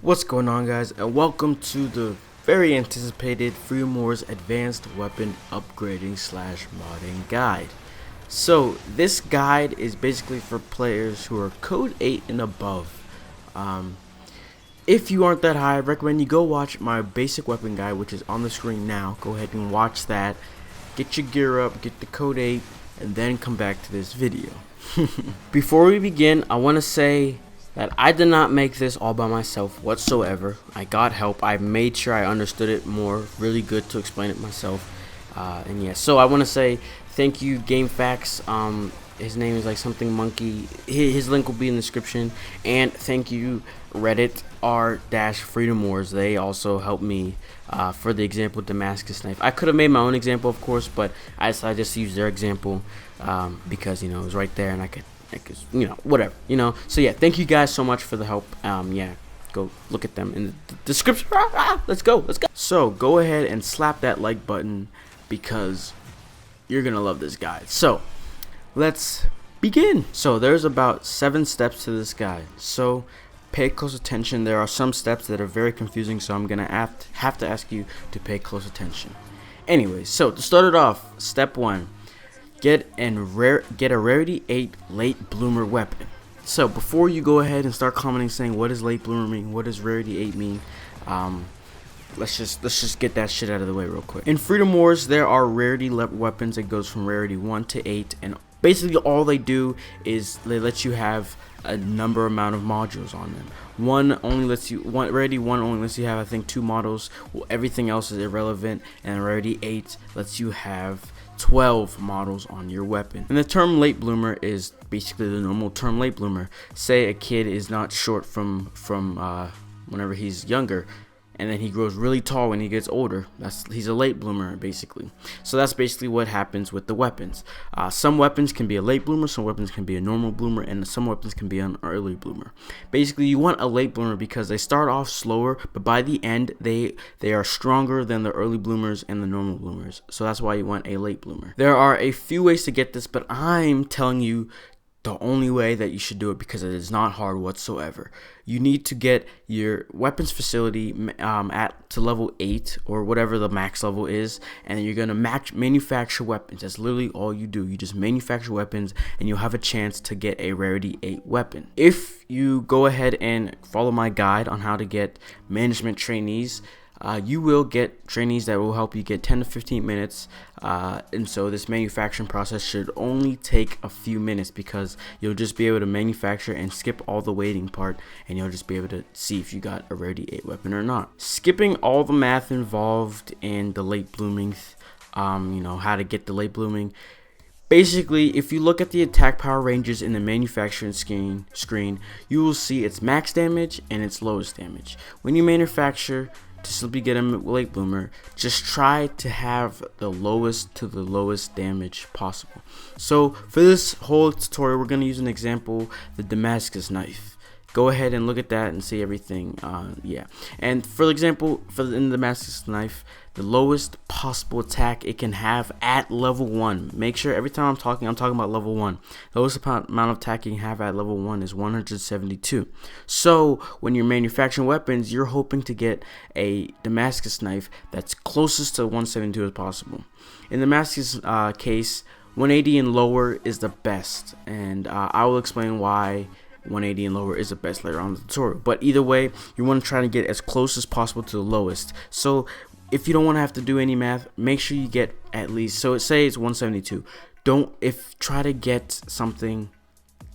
What's going on, guys, and welcome to the very anticipated Freedom Wars Advanced Weapon Upgrading / Modding Guide. So this guide is basically for players who are code 8 and above. If you aren't that high, I recommend you go watch my basic weapon guide, which is on the screen now. Go ahead and watch that, get your gear up, get the code 8, and then come back to this video. Before we begin, I want to say that I did not make this all by myself whatsoever. I got help. I made sure I understood it more, really good to explain it myself. And yeah, so I want to say thank you, gamefaqs. His name is like something monkey. His link will be in the description. And thank you, Reddit r-freedom wars. They also helped me for the example Damascus knife. I could have made my own example, of course, but I decided just to use their example because it was right there and I could whatever, so yeah, thank you guys so much for the help. Yeah, go look at them in the description. Let's go. So go ahead and slap that like button because you're gonna love this guide. So let's begin. So there's about 7 steps to this guide, so pay close attention. There are some steps that are very confusing, so I'm gonna have to ask you to pay close attention. Anyway, so to start it off, step 1, get a rarity 8 late bloomer weapon. So before you go ahead and start commenting saying what does late bloomer mean, what does rarity 8 mean, let's just get that shit out of the way real quick. In Freedom Wars, there are rarity weapons that goes from rarity 1 to 8, and basically all they do is they let you have a amount of modules on them. Rarity 1 only lets you have, I think, 2 models. Well, everything else is irrelevant, and rarity 8 lets you have 12 models on your weapon. And the term late bloomer is basically the normal term late bloomer. Say a kid is not short from whenever he's younger, and then he grows really tall when he gets older. He's a late bloomer, basically. So that's basically what happens with the weapons. Some weapons can be a late bloomer, some weapons can be a normal bloomer, and some weapons can be an early bloomer. Basically, you want a late bloomer because they start off slower, but by the end they are stronger than the early bloomers and the normal bloomers. So that's why you want a late bloomer. There are a few ways to get this, but I'm telling you the only way that you should do it because it is not hard whatsoever. You need to get your weapons facility to level 8 or whatever the max level is, and you're gonna manufacture weapons. That's literally all you do. You just manufacture weapons and you'll have a chance to get a rarity 8 weapon. If you go ahead and follow my guide on how to get management trainees, you will get trainees that will help you get 10 to 15 minutes, and so this manufacturing process should only take a few minutes because you'll just be able to manufacture and skip all the waiting part, and you'll just be able to see if you got a rarity 8 weapon or not. Skipping all the math involved in the late blooming, how to get the late blooming. Basically, if you look at the attack power ranges in the manufacturing screen, you will see its max damage and its lowest damage. When you manufacture to simply get a late bloomer, just try to have the lowest to the lowest damage possible. So for this whole tutorial, we're going to use an example, the Damascus knife. Go ahead and look at that and see everything. Yeah, and for example, in the Damascus knife, the lowest possible attack it can have at level 1. Make sure every time I'm talking about level 1. The lowest amount of attack you can have at level 1 is 172. So when you're manufacturing weapons, you're hoping to get a Damascus knife that's closest to 172 as possible. In the Damascus case, 180 and lower is the best, and I will explain why 180 and lower is the best later on in the tutorial. But either way, you want to try to get as close as possible to the lowest. So if you don't want to have to do any math, make sure you get at least, so say it's 172. Try to get something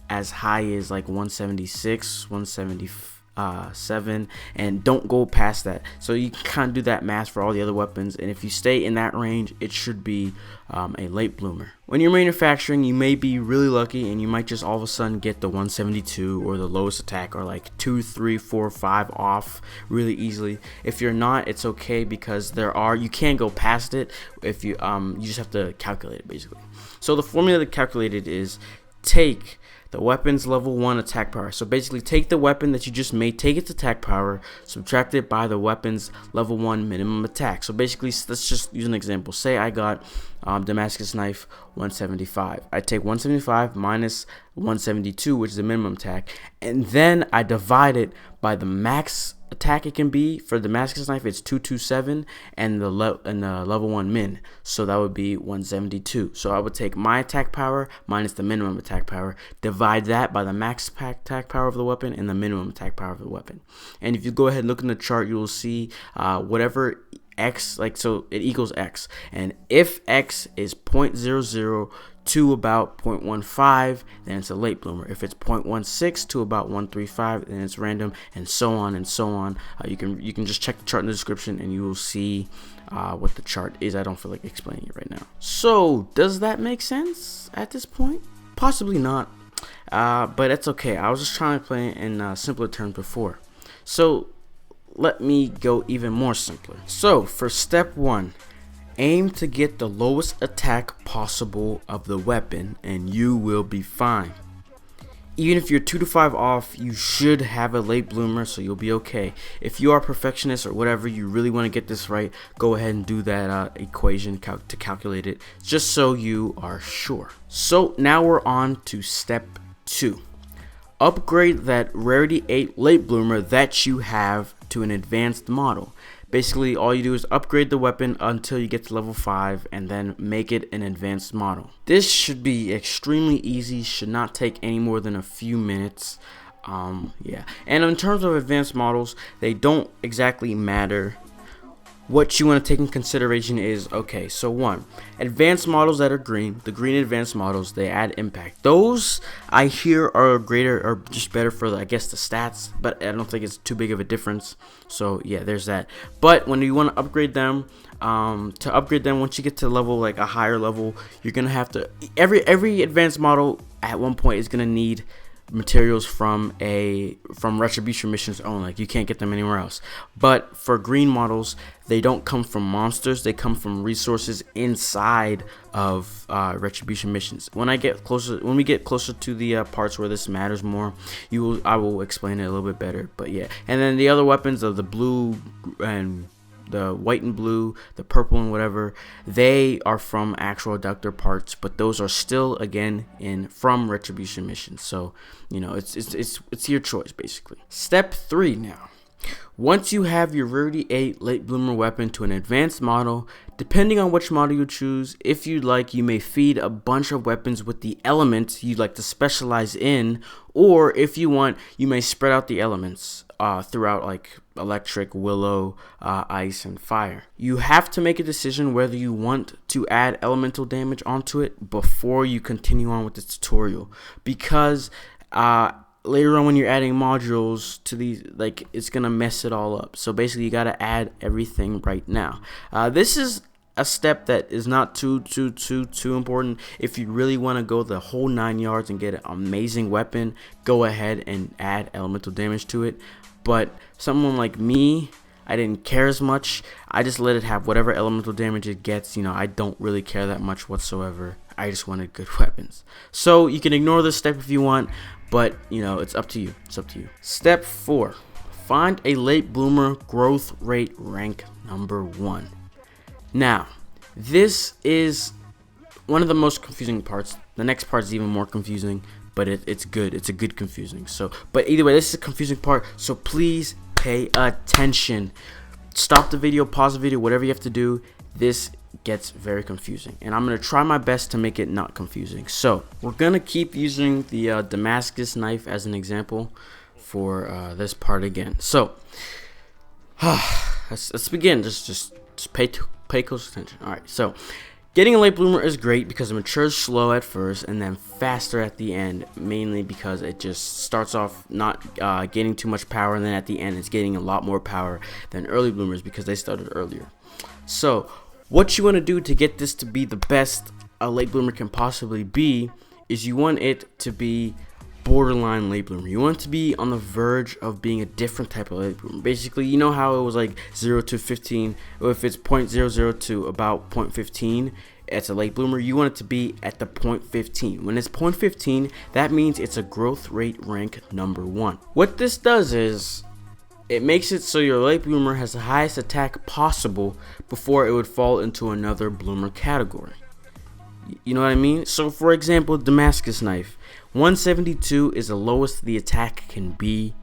as high as like 176, 177, and don't go past that. So you can kind of do that math for all the other weapons, and if you stay in that range, it should be a late bloomer. When you're manufacturing, you may be really lucky and you might just all of a sudden get the 172 or the lowest attack, or like 2, 3, 4, 5 off really easily. If you're not, it's okay because you can go past it. If you just have to calculate it basically. So the formula to calculate it is take the weapon's level 1 attack power. So basically take the weapon that you just made, take its attack power, subtract it by the weapon's level 1 minimum attack. So basically, let's just use an example. Say I got Damascus knife 175. I take 175 minus 172, which is the minimum attack, and then I divide it by the max attack it can be. For the Damascus knife, it's 227, and the level 1 min, so that would be 172. So I would take my attack power minus the minimum attack power, divide that by the max attack power of the weapon and the minimum attack power of the weapon. And if you go ahead and look in the chart, you will see whatever X, so it equals X, and if X is 0.00 to about 0.15, then it's a late bloomer. If it's 0.16 to about 135, then it's random, and so on and so on. You can just check the chart in the description and you will see what the chart is. I don't feel like explaining it right now. So does that make sense at this point? Possibly not, but that's okay. I was just trying to play in simpler terms before. So let me go even more simpler. So for step 1, aim to get the lowest attack possible of the weapon and you will be fine. Even if you're 2 to 5 off, you should have a late bloomer, so you'll be okay. If you are a perfectionist or whatever, you really want to get this right, go ahead and do that equation to calculate it, just so you are sure. So now we're on to step 2. Upgrade that rarity 8 late bloomer that you have to an advanced model. Basically, all you do is upgrade the weapon until you get to level 5 and then make it an advanced model. This should be extremely easy, should not take any more than a few minutes. Yeah. And in terms of advanced models, they don't exactly matter. What you want to take in consideration is, okay, so 1, advanced models that are green, the green advanced models, they add impact. Those I hear are greater or just better for, I guess, the stats, but I don't think it's too big of a difference. So yeah, there's that. But when you want to upgrade them, once you get to level, like a higher level, you're gonna have to, every advanced model at one point is gonna need materials from retribution missions only. Like, you can't get them anywhere else. But for green models, they don't come from monsters, they come from resources inside of retribution missions. When we get closer to the parts where this matters more, I will explain it a little bit better. But yeah, and then the other weapons of the blue and the white and blue, the purple and whatever, they are from actual adductor parts, but those are still again from retribution missions. So it's your choice basically. Step 3 now. Once you have your rarity 8 late bloomer weapon to an advanced model, depending on which model you choose, if you'd like, you may feed a bunch of weapons with the elements you'd like to specialize in, or if you want, you may spread out the elements throughout, like electric, willow, ice, and fire. You have to make a decision whether you want to add elemental damage onto it before you continue on with the tutorial, because later on when you're adding modules to these, like, it's gonna mess it all up. So basically you gotta add everything right now. This is a step that is not too important. If you really want to go the whole 9 yards and get an amazing weapon, go ahead and add elemental damage to it. But someone like me, I didn't care as much. I just let it have whatever elemental damage it gets. I don't really care that much whatsoever. I just wanted good weapons. So you can ignore this step if you want, but it's up to you. It's up to you. Step 4. Find a late bloomer growth rate rank number 1. Now, this is one of the most confusing parts. The next part is even more confusing, but it's good. It's a good confusing. But either way, this is a confusing part, so please pay attention. Stop the video, pause the video, whatever you have to do. This gets very confusing, and I'm going to try my best to make it not confusing. So we're going to keep using the Damascus knife as an example for this part again. So let's begin. Just pay close attention. All right, so getting a late bloomer is great because it matures slow at first and then faster at the end, mainly because it just starts off not gaining too much power, and then at the end it's getting a lot more power than early bloomers because they started earlier. So what you want to do to get this to be the best a late bloomer can possibly be is you want it to be borderline late bloomer. You want it to be on the verge of being a different type of late bloomer. Basically, you know how it was like 0 to 15, or if it's 0.00 to about 0.15, it's a late bloomer. You want it to be at the 0.15. When it's 0.15, that means it's a growth rate rank number 1. What this does is it makes it so your late bloomer has the highest attack possible before it would fall into another bloomer category. You know what I mean? So for example, Damascus knife, 172 is the lowest the attack can be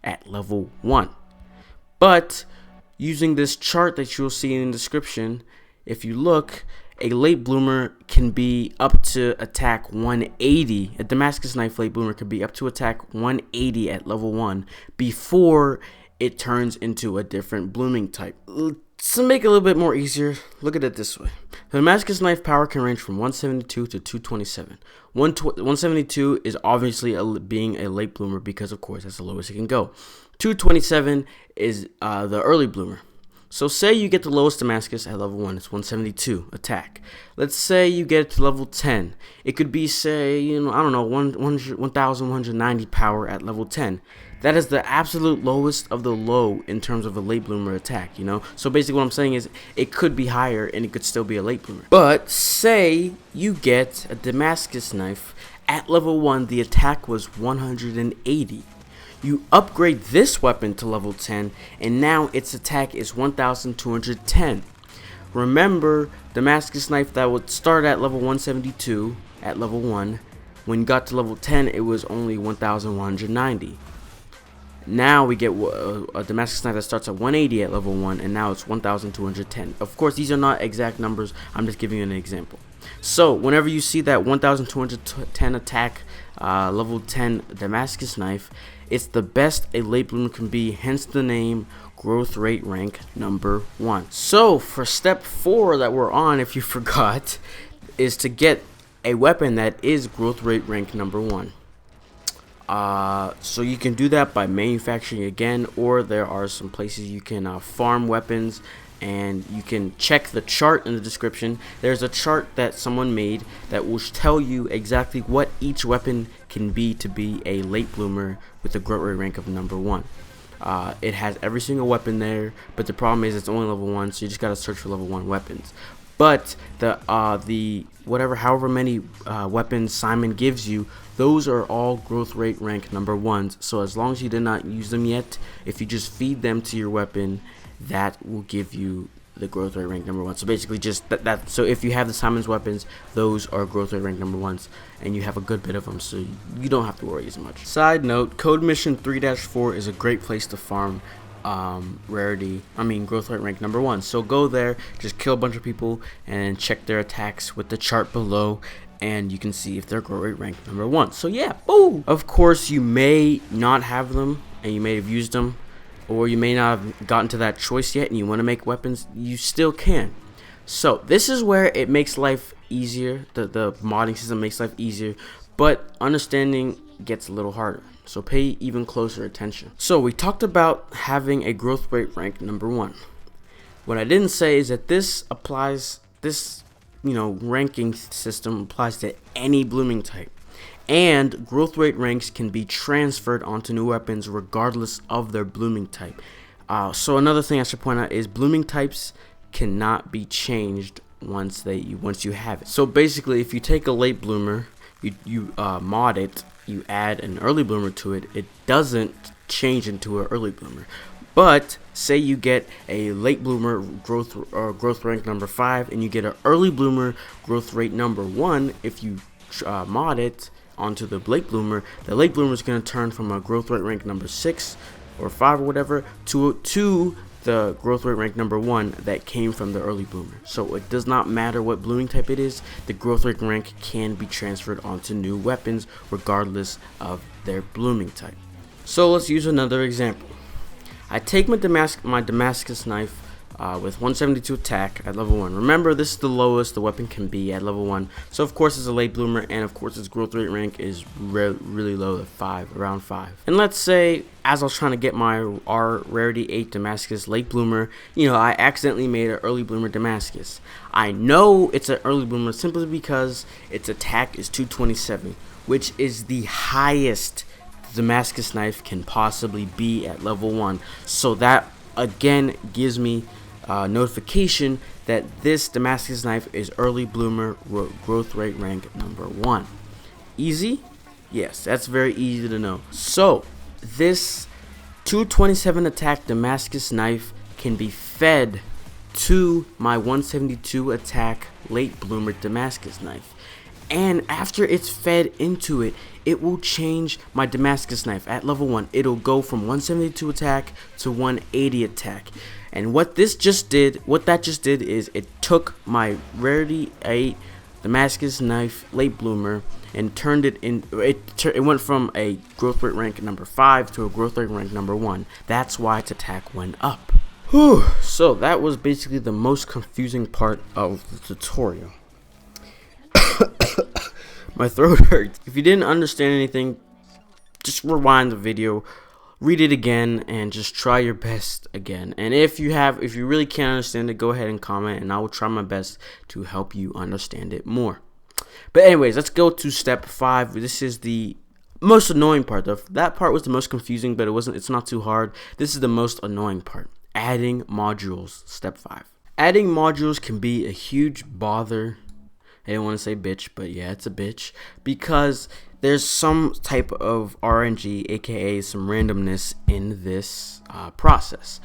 at level 1. But using this chart that you'll see in the description, if you look, a late bloomer can be up to attack 180. A Damascus knife late bloomer could be up to attack 180 at level 1 before it turns into a different blooming type. To make it a little bit more easier, look at it this way. The Damascus knife power can range from 172 to 227. 172 is obviously being a late bloomer because, of course, that's the lowest it can go. 227 is the early bloomer. So say you get the lowest Damascus at level 1, it's 172 attack. Let's say you get it to level 10. It could be, say, I don't know, 1,190 power at level 10. That is the absolute lowest of the low in terms of a late bloomer attack, So basically what I'm saying is it could be higher and it could still be a late bloomer. But say you get a Damascus knife at level 1, the attack was 180. You upgrade this weapon to level 10, and now its attack is 1,210. Remember, Damascus knife that would start at level 172 at level 1, when you got to level 10, it was only 1,190. Now we get a Damascus knife that starts at 180 at level 1, and now it's 1,210. Of course, these are not exact numbers. I'm just giving you an example. So whenever you see that 1,210 attack level 10 Damascus knife, it's the best a late bloomer can be, hence the name growth rate rank number 1. So for step 4 that we're on, if you forgot, is to get a weapon that is growth rate rank number 1. So you can do that by manufacturing again, or there are some places you can farm weapons, and you can check the chart in the description. There's a chart that someone made that will tell you exactly what each weapon can be to be a late bloomer with a growth rate rank of number 1. It has every single weapon there, but the problem is it's only level 1, so you just gotta search for level 1 weapons. But however many weapons Simon gives you, those are all growth rate rank number 1s. So as long as you did not use them yet, if you just feed them to your weapon, that will give you the growth rate rank number 1. So basically just that. So if you have the Simon's weapons, those are growth rate rank number 1s, and you have a good bit of them, so you don't have to worry as much. Side note, Code Mission 3-4 is a great place to farm growth rate rank number 1. So go there, just kill a bunch of people, and check their attacks with the chart below, and you can see if they're growth rate rank number 1. So yeah, boom. Of course, you may not have them, and you may have used them, or you may not have gotten to that choice yet, and you want to make weapons. You still can. So this is where it makes life easier. The modding system makes life easier, but understanding gets a little harder. So pay even closer attention. So we talked about having a growth rate rank number 1. What I didn't say is that this ranking system applies to any blooming type, and growth rate ranks can be transferred onto new weapons regardless of their blooming type. So another thing I should point out is blooming types cannot be changed once you have it. So basically, if you take a late bloomer, you mod it, you add an early bloomer to it, it doesn't change into an early bloomer. But say you get a late bloomer growth rank number 5, and you get an early bloomer growth rate number 1. If you mod it onto the late bloomer is going to turn from a growth rate rank number 6 or 5 or whatever to the growth rate rank number 1 that came from the early bloomer. So it does not matter what blooming type it is, the growth rate rank can be transferred onto new weapons regardless of their blooming type. So let's use another example. I take my Damascus knife with 172 attack at level 1. Remember, this is the lowest the weapon can be at level 1. So of course it's a late bloomer, and of course its growth rate rank is really low at around 5. And let's say, as I was trying to get my R rarity 8 Damascus late bloomer, I accidentally made an early bloomer Damascus. I know it's an early bloomer simply because its attack is 227, which is the highest Damascus knife can possibly be at level 1. So that again gives me notification that this Damascus knife is early bloomer growth rate rank number 1. Easy? Yes, that's very easy to know. So this 227 attack Damascus knife can be fed to my 172 attack late bloomer Damascus knife. And after it's fed into it, it will change my Damascus knife at level 1. It'll go from 172 attack to 180 attack. And what that just did is it took my rarity 8 Damascus knife late bloomer and turned it in. It went from a growth rate rank number 5 to a growth rate rank number 1. That's why its attack went up. Whew. So that was basically the most confusing part of the tutorial. My throat hurts. If you didn't understand anything, just rewind the video, read it again, and just try your best again. And if you really can't understand it, go ahead and comment, and I will try my best to help you understand it more. But anyways, let's go to step 5. This is the most annoying part. That part was the most confusing, but it's not too hard. This is the most annoying part. Adding modules, step 5. Adding modules can be a huge bother. I didn't want to say bitch, but yeah, it's a bitch, because there's some type of RNG, aka some randomness in this process.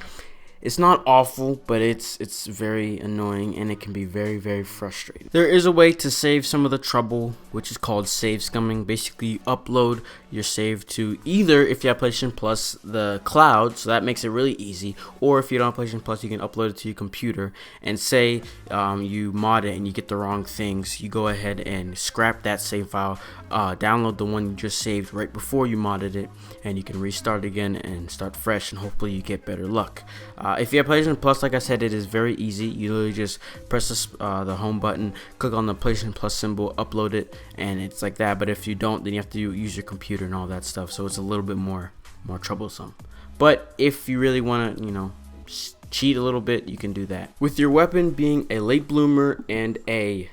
It's not awful, but it's very annoying, and it can be very, very frustrating. There is a way to save some of the trouble, which is called save scumming. Basically, you upload your save to either, if you have PlayStation Plus, the cloud, so that makes it really easy, or if you don't have PlayStation Plus, you can upload it to your computer, and say you mod it and you get the wrong things, you go ahead and scrap that save file, download the one you just saved right before you modded it, and you can restart again and start fresh, and hopefully you get better luck. If you have PlayStation Plus, like I said, it is very easy. You literally just press the home button, click on the PlayStation Plus symbol, upload it, and it's like that. But if you don't, then you have to use your computer and all that stuff, so it's a little bit more troublesome. But if you really want to, cheat a little bit, you can do that. With your weapon being a late bloomer and a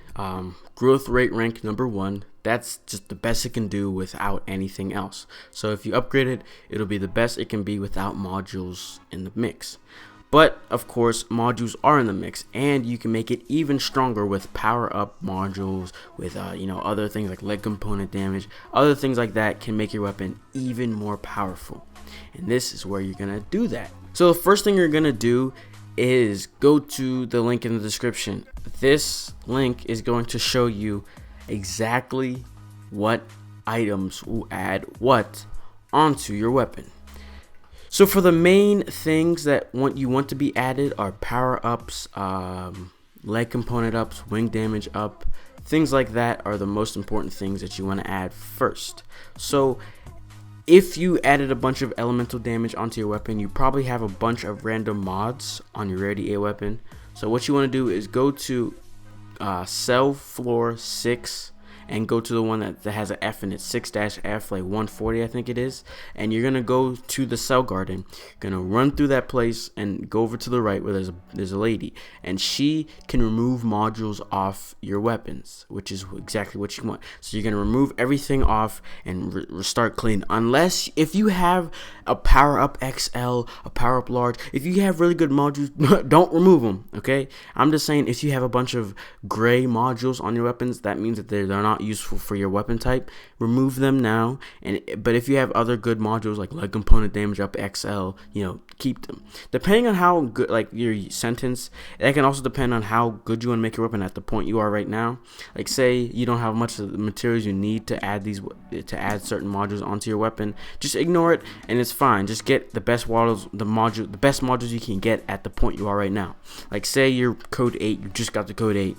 growth rate rank number 1, that's just the best it can do without anything else. So if you upgrade it, it'll be the best it can be without modules in the mix. But of course, modules are in the mix, and you can make it even stronger with power-up modules, with other things like leg component damage. Other things like that can make your weapon even more powerful, and this is where you're gonna do that. So the first thing you're gonna do is go to the link in the description. This link is going to show you exactly what items will add what onto your weapon. So for the main things that you want to be added are power ups, leg component ups, wing damage up, things like that are the most important things that you want to add first. So if you added a bunch of elemental damage onto your weapon, you probably have a bunch of random mods on your rarity A weapon. So what you want to do is go to cell floor 6 and go to the one that has an F in it, 6-F, like 140 I think it is, and you're gonna go to the cell garden. You're gonna run through that place and go over to the right where there's a lady, and she can remove modules off your weapons, which is exactly what you want. So you're gonna remove everything off and restart clean, unless if you have a power up XL, a power up large. If you have really good modules, don't remove them, okay? I'm just saying, if you have a bunch of gray modules on your weapons, that means that they're not useful for your weapon type. Remove them now. But if you have other good modules like leg component damage up XL, keep them. Depending on how good, like your sentence, that can also depend on how good you want to make your weapon at the point you are right now. Like say you don't have much of the materials you need to add certain modules onto your weapon, just ignore it and it's fine. Just get the best modules, the best modules you can get at the point you are right now. Like say you're code 8, you just got the code 8.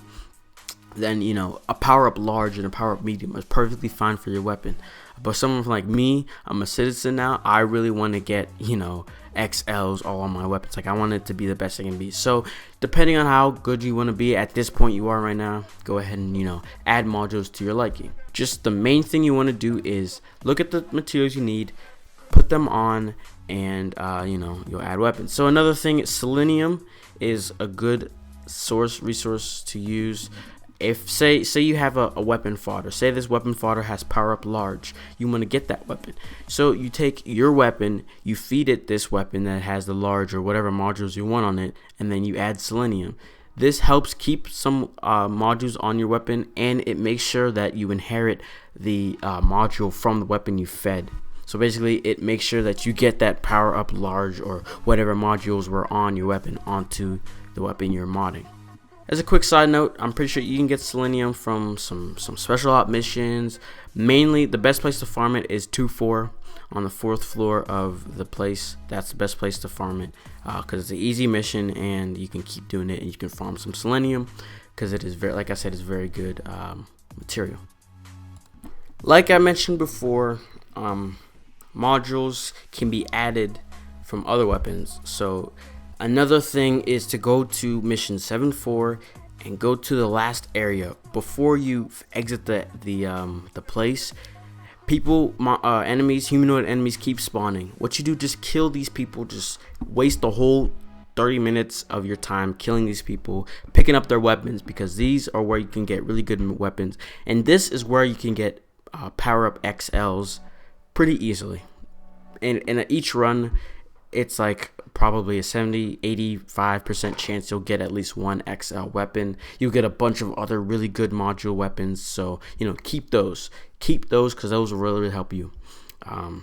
Then a power up large and a power up medium is perfectly fine for your weapon. But someone like me, I'm a citizen now, I really want to get XLs all on my weapons. Like I want it to be the best it can be. So depending on how good you want to be at this point you are right now, go ahead and add modules to your liking. Just the main thing you want to do is look at the materials you need, put them on, and you'll add weapons. So another thing, selenium is a good resource to use. If say you have a weapon fodder, say this weapon fodder has power up large, you want to get that weapon. So you take your weapon, you feed it this weapon that has the large or whatever modules you want on it, and then you add selenium. This helps keep some modules on your weapon, and it makes sure that you inherit the module from the weapon you fed. So basically it makes sure that you get that power up large or whatever modules were on your weapon onto the weapon you're modding. As a quick side note, I'm pretty sure you can get selenium from some special op missions. Mainly, the best place to farm it is 2-4 on the 4th floor of the place. That's the best place to farm it because it's an easy mission and you can keep doing it and you can farm some selenium because it is very, like I said, it's very good material. Like I mentioned before, modules can be added from other weapons. So another thing is to go to mission 7-4 and go to the last area before you exit the place. Enemies, humanoid enemies keep spawning. What you do, just kill these people. Just waste the whole 30 minutes of your time killing these people, picking up their weapons, because these are where you can get really good weapons. And this is where you can get power up XLs pretty easily. And in each run, it's like probably a 70-85% chance you'll get at least one XL weapon. You'll get a bunch of other really good module weapons, so keep those because those will really help you.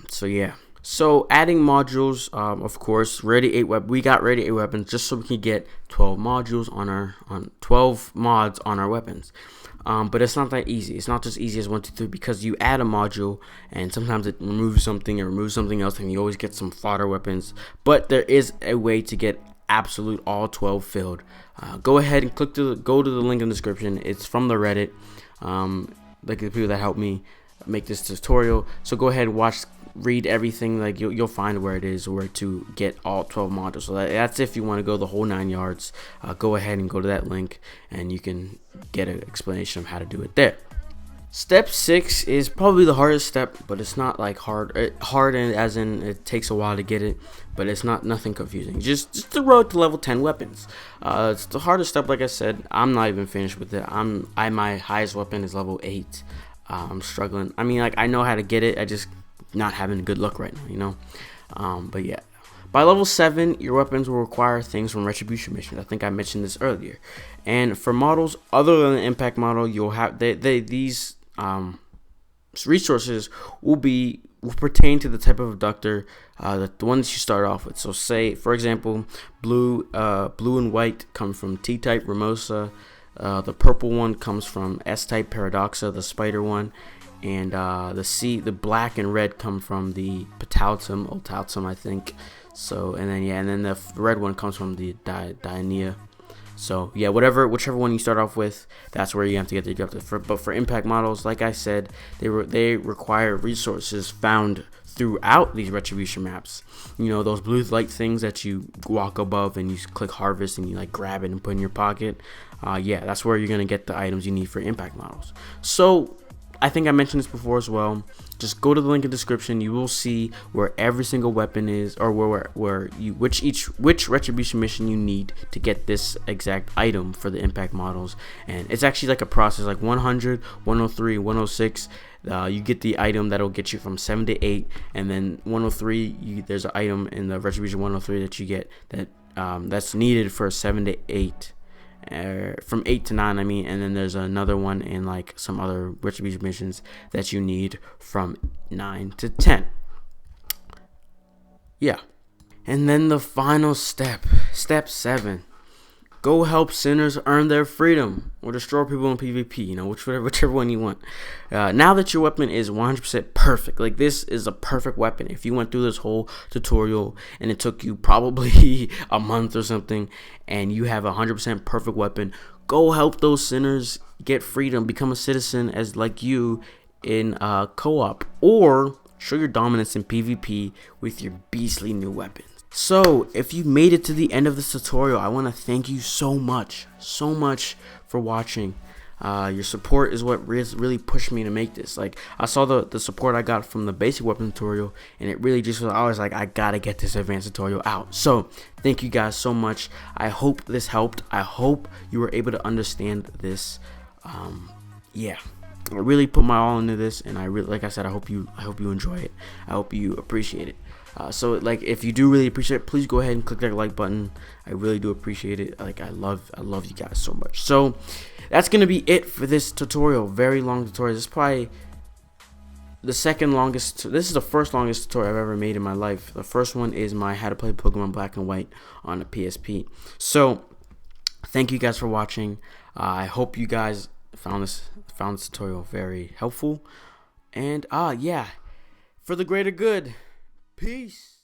So yeah, so adding modules, of course, we got ready 8 weapons just so we can get 12 modules on 12 mods on our weapons. But it's not that easy. It's not just easy as 1, 2, 3, because you add a module and sometimes it removes something or removes something else, and you always get some fodder weapons. But there is a way to get absolute all 12 filled. Go ahead and go to the link in the description. It's from the Reddit, like the people that helped me make this tutorial. So go ahead and read everything. Like you'll find where it is, where to get all 12 modules. So that's if you want to go the whole 9 yards. Go ahead and go to that link and you can get an explanation of how to do it there. Step 6 is probably the hardest step, but it's not like hard as in it takes a while to get it, but it's nothing confusing. Just the road to level 10 weapons. It's the hardest step. Like I said, I'm not even finished with it. My highest weapon is level 8. I'm struggling. I mean, like, I know how to get it, I just not having good luck right now, but yeah, by level 7 your weapons will require things from retribution missions. I think I mentioned this earlier. And for models other than the impact model, you'll have these resources will pertain to the type of abductor, the ones you start off with. So say, for example, blue and white come from T-type Ramosa. The purple one comes from S-type Paradoxa, the spider one. And the black and red come from the Ultaltum, I think. So and then the red one comes from the Diania. So yeah, whichever one you start off with, that's where you have to get the objective. But for impact models, like I said, they require resources found throughout these retribution maps. Those blue light things that you walk above and you click harvest and you like grab it and put in your pocket. Yeah, that's where you're gonna get the items you need for impact models. So I think I mentioned this before as well. Just go to the link in the description. You will see where every single weapon is, or which retribution mission you need to get this exact item for the impact models. And it's actually like a process, like 100, 103, 106. You get the item that'll get you from 7 to 8, and then 103. There's an item in the retribution 103 that you get that's needed for 7 to 8. From 8 to 9, I mean, and then there's another one in like some other retribution missions that you need from 9 to 10. Yeah. And then the final step 7, go help sinners earn their freedom or destroy people in PvP, whichever one you want. Now that your weapon is 100% perfect, like this is a perfect weapon. If you went through this whole tutorial and it took you probably a month or something and you have a 100% perfect weapon, go help those sinners get freedom, become a citizen as like you in co-op, or show your dominance in PvP with your beastly new weapons. So if you made it to the end of this tutorial, I want to thank you so much for watching. Your support is what really pushed me to make this. Like, I saw the support I got from the basic weapon tutorial, and it really just was, I was like, I gotta get this advanced tutorial out. So thank you guys so much. I hope this helped. I hope you were able to understand this. Yeah, I really put my all into this, and like I said, I hope you enjoy it. I hope you appreciate it. So like, if you do really appreciate it, please go ahead and click that like button. I really do appreciate it. Like, I love you guys so much. So that's gonna be it for this tutorial. Very long tutorial. This is probably the second longest. This is the first longest tutorial I've ever made in my life. The first one is my how to play Pokemon Black and White on a PSP. So thank you guys for watching. I hope you guys found this tutorial very helpful. And yeah, for the greater good. Peace.